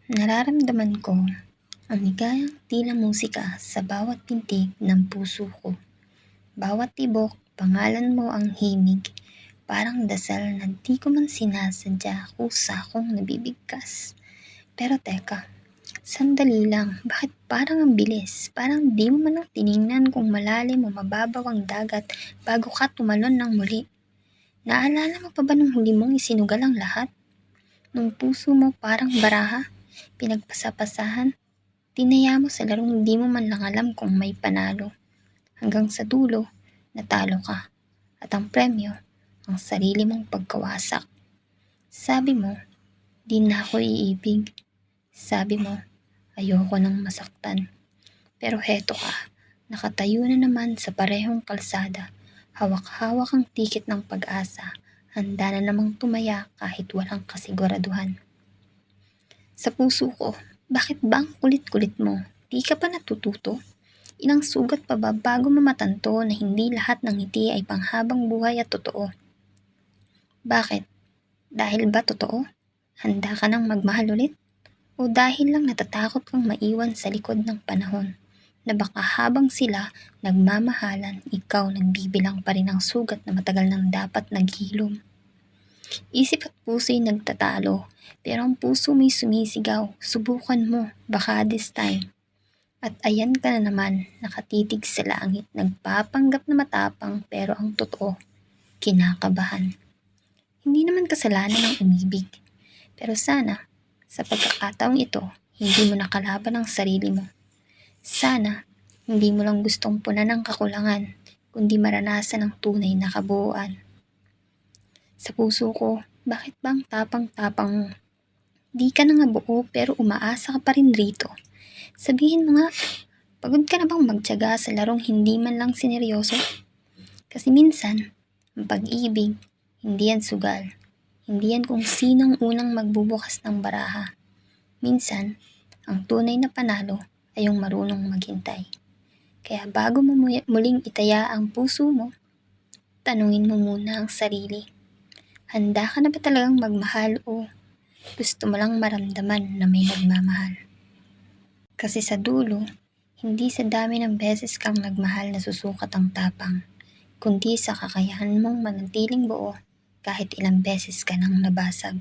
Nararamdaman ko ang ligayang tila musika sa bawat pintig ng puso ko. Bawat tibok, pangalan mo ang himig, parang dasal na di ko man sinasadya kusa kong nabibigkas. Pero teka, sandali lang, bakit parang ang bilis? Parang di mo man lang tiningnan kung malalim o mababaw ang dagat bago ka tumalon ng muli. Naalala mo pa ba nung huli mong isinugal ang lahat? Nung puso mo parang baraha, pinagpasapasahan, tinaya mo sa larong di mo man lang alam kung may panalo. Hanggang sa dulo, natalo ka. At ang premyo, ang sarili mong pagkawasak. Sabi mo, di na ako iibig. Sabi mo, ayoko nang masaktan. Pero heto ka, nakatayo na naman sa parehong kalsada. Hawak-hawak ang tiket ng pag-asa. Handa na namang tumaya kahit walang kasiguraduhan. Sa puso ko, bakit ba ang kulit-kulit mo? Di ka pa natututo? Ilang sugat pa ba bago mo matanto na hindi lahat ng ngiti ay panghabang buhay at totoo? Bakit? Dahil ba totoo? Handa ka nang magmahal ulit? O dahil lang natatakot kang maiwan sa likod ng panahon? Na baka habang sila nagmamahalan, ikaw nagbibilang pa rin ang sugat na matagal nang dapat naghilom. Isip at puso'y nagtatalo, pero ang puso mo'y sumisigaw, subukan mo, baka this time. At ayan ka na naman, nakatitig sa langit, nagpapanggap na matapang pero ang totoo, kinakabahan. Hindi naman kasalanan ng umibig, pero sana, sa pagkakataong ito, hindi mo nakalaban ang sarili mo. Sana, hindi mo lang gustong punan ng kakulangan, kundi maranasan ang tunay na kabuuan. Sa puso ko, bakit bang tapang-tapang mo? Di ka na nga buo pero umaasa ka pa rin rito. Sabihin mo nga, pagod ka na bang magtiyaga sa larong hindi man lang sineryoso? Kasi minsan, ang pag-ibig, hindi yan sugal. Hindi yan kung sinong unang magbubukas ng baraha. Minsan, ang tunay na panalo ay yung marunong maghintay. Kaya bago mo muling itaya ang puso mo, tanungin mo muna ang sarili. Handa ka na ba talagang magmahal o gusto mo lang maramdaman na may nagmamahal? Kasi sa dulo, hindi sa dami ng beses kang nagmahal na susukat ang tapang, kundi sa kakayahan mong manatiling buo kahit ilang beses ka nang nabasag.